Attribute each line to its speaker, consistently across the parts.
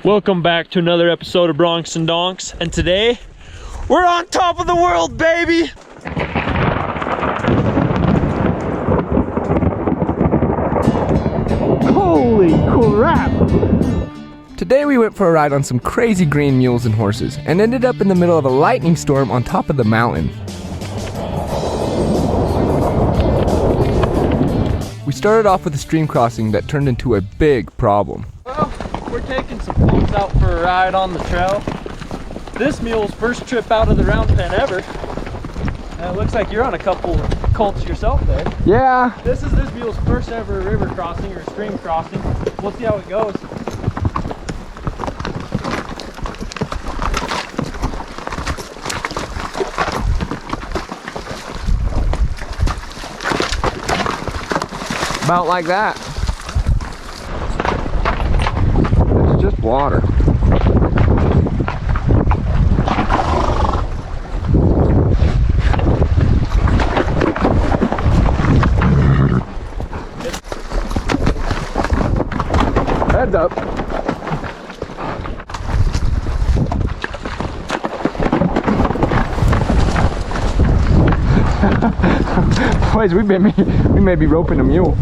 Speaker 1: Welcome back to another episode of Bronx and Donks, and today we're on top of the world, baby! Holy crap!
Speaker 2: Today we went for a ride on some crazy green mules and horses and ended up in the middle of a lightning storm on top of the mountain. We started off with a stream crossing that turned into a big problem.
Speaker 1: Well, we're taking some Colts out for a ride on the trail. This mule's first trip out of the round pen ever. And it looks like you're on a couple Colts yourself there.
Speaker 2: Yeah.
Speaker 1: This is this mule's first ever river crossing or stream crossing. We'll see how it goes.
Speaker 2: About like that. It's just water. Heads up. Boys, we may be roping a mule.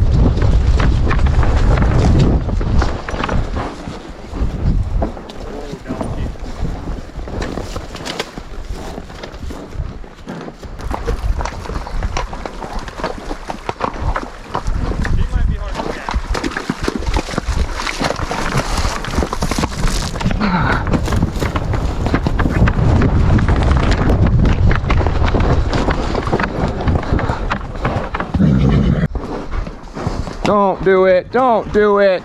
Speaker 2: Don't do it, don't do it.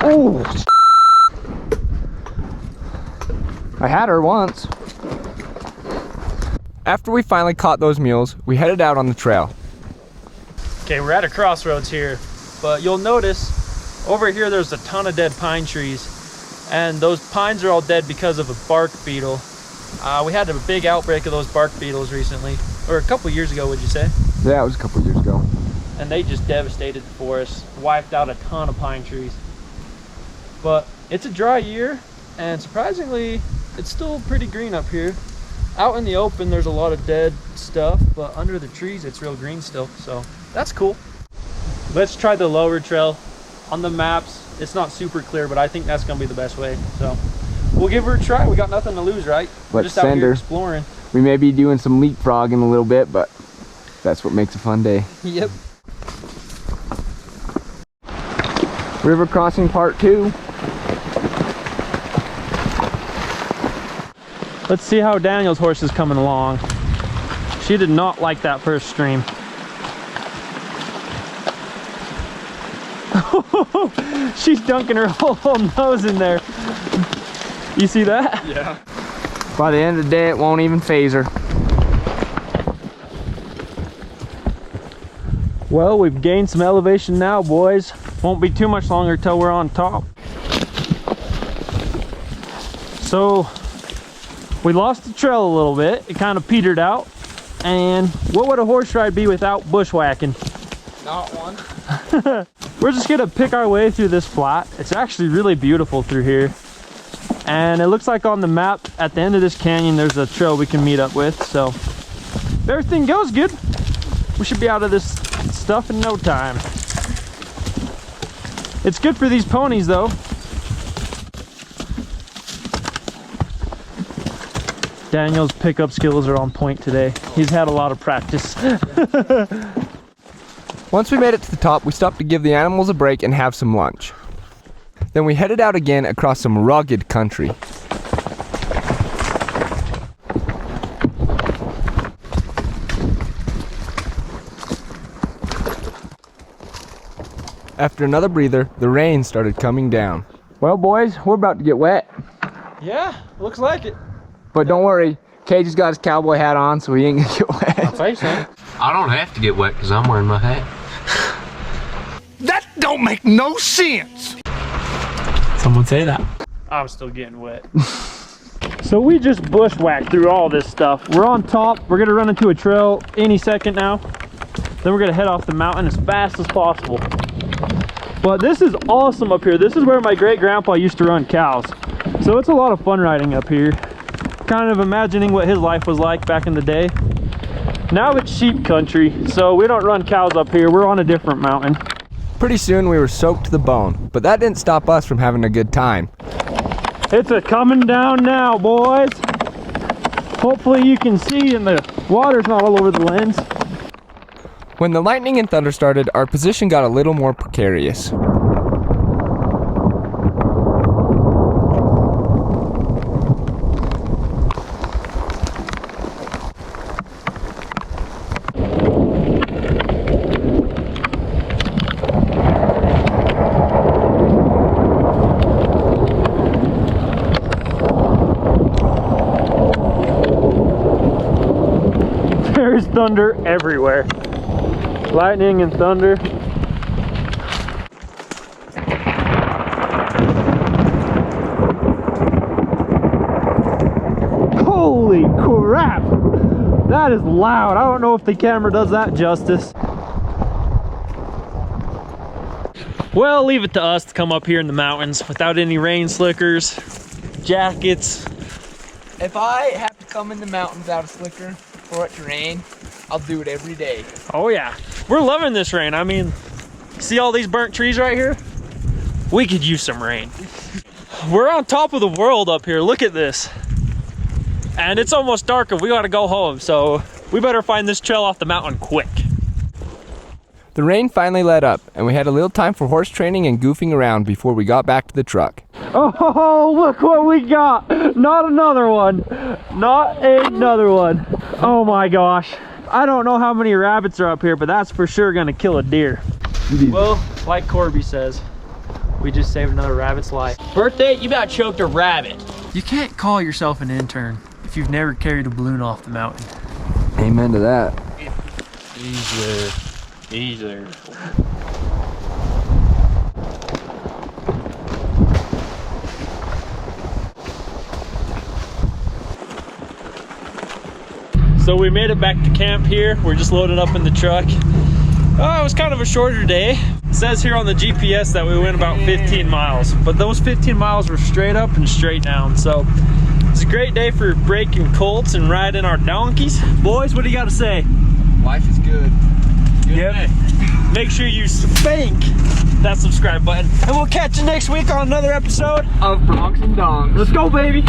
Speaker 2: Oh, I had her once. After we finally caught those mules, we headed out on the trail.
Speaker 1: Okay, we're at a crossroads here, but you'll notice over here there's a ton of dead pine trees, and those pines are all dead because of a bark beetle. We had a big outbreak of those bark beetles recently, or a couple years ago, would you say?
Speaker 2: Yeah, it was a couple years ago.
Speaker 1: And they just devastated the forest, wiped out a ton of pine trees. But it's a dry year, and surprisingly, it's still pretty green up here. Out in the open, there's a lot of dead stuff, but under the trees, it's real green still, so that's cool. Let's try the lower trail. On the maps, it's not super clear, but I think that's gonna be the best way, so we'll give her a try. We got nothing to lose, right? We're just out here exploring.
Speaker 2: We may be doing some leapfrogging a little bit, but that's what makes a fun day.
Speaker 1: Yep.
Speaker 2: River crossing part 2.
Speaker 1: Let's see how Daniel's horse is coming along. She did not like that first stream. She's dunking her whole nose in there. You see that?
Speaker 2: Yeah. By the end of the day, it won't even phase her.
Speaker 1: Well, we've gained some elevation now, boys. Won't be too much longer till we're on top. So, we lost the trail a little bit. It kind of petered out. And what would a horse ride be without bushwhacking?
Speaker 2: Not one.
Speaker 1: We're just gonna pick our way through this flat. It's actually really beautiful through here. And it looks like on the map, at the end of this canyon, there's a trail we can meet up with. So, if everything goes good, we should be out of this stuff in no time. It's good for these ponies though. Daniel's pickup skills are on point today. He's had a lot of practice.
Speaker 2: Once we made it to the top, we stopped to give the animals a break and have some lunch. Then we headed out again across some rugged country. After another breather, the rain started coming down. Well, boys, we're about to get wet.
Speaker 1: Yeah, looks like it.
Speaker 2: But don't worry, Cage has got his cowboy hat on, so he ain't gonna get wet.
Speaker 1: I'll say so.
Speaker 3: I don't have to get wet because I'm wearing my hat.
Speaker 2: That
Speaker 3: don't make no sense.
Speaker 1: Someone say that. I'm still getting wet. So we just bushwhacked through all this stuff. We're on top. We're gonna run into a trail any second now. Then we're gonna head off the mountain as fast as possible. But this is awesome up here. This is where my great grandpa used to run cows. So it's a lot of fun riding up here. Kind of imagining what his life was like back in the day. Now it's sheep country, so we don't run cows up here. We're on a different mountain.
Speaker 2: Pretty soon we were soaked to the bone, but that didn't stop us from having a good time.
Speaker 1: It's a coming down now, boys. Hopefully you can see and the water's not all over the lens.
Speaker 2: When the lightning and thunder started, our position got a little more precarious.
Speaker 1: There's thunder everywhere. Lightning and thunder. Holy crap! That is loud. I don't know if the camera does that justice. Well, leave it to us to come up here in the mountains without any rain slickers, jackets.
Speaker 2: If I have to come in the mountain without a slicker for it to rain, I'll do it every day.
Speaker 1: Oh yeah, we're loving this rain. I mean, see all these burnt trees right here? We could use some rain. We're on top of the world up here. Look at this. And it's almost dark and we gotta go home, so we better find this trail off the mountain quick.
Speaker 2: The rain finally let up, and we had a little time for horse training and goofing around before we got back to the truck.
Speaker 1: Oh, look what we got. Not another one. Not another one. Oh my gosh. I don't know how many rabbits are up here, but that's for sure gonna kill a deer. Well, like Corby says, we just saved another rabbit's life. Birthday, you about choked a rabbit. You can't call yourself an intern if you've never carried a balloon off the mountain.
Speaker 2: Amen to that.
Speaker 1: Easier. Easier. So we made it back to camp here. We're just loaded up in the truck. It was kind of a shorter day. It says here on the GPS that we went about 15 miles, but those 15 miles were straight up and straight down. So it's a great day for breaking colts and riding our donkeys. Boys, what do you got to say?
Speaker 2: Life is good.
Speaker 1: Yep. Make sure you spank that subscribe button, and we'll catch you next week on another episode
Speaker 2: Of Bronx and Dongs.
Speaker 1: Let's go, baby.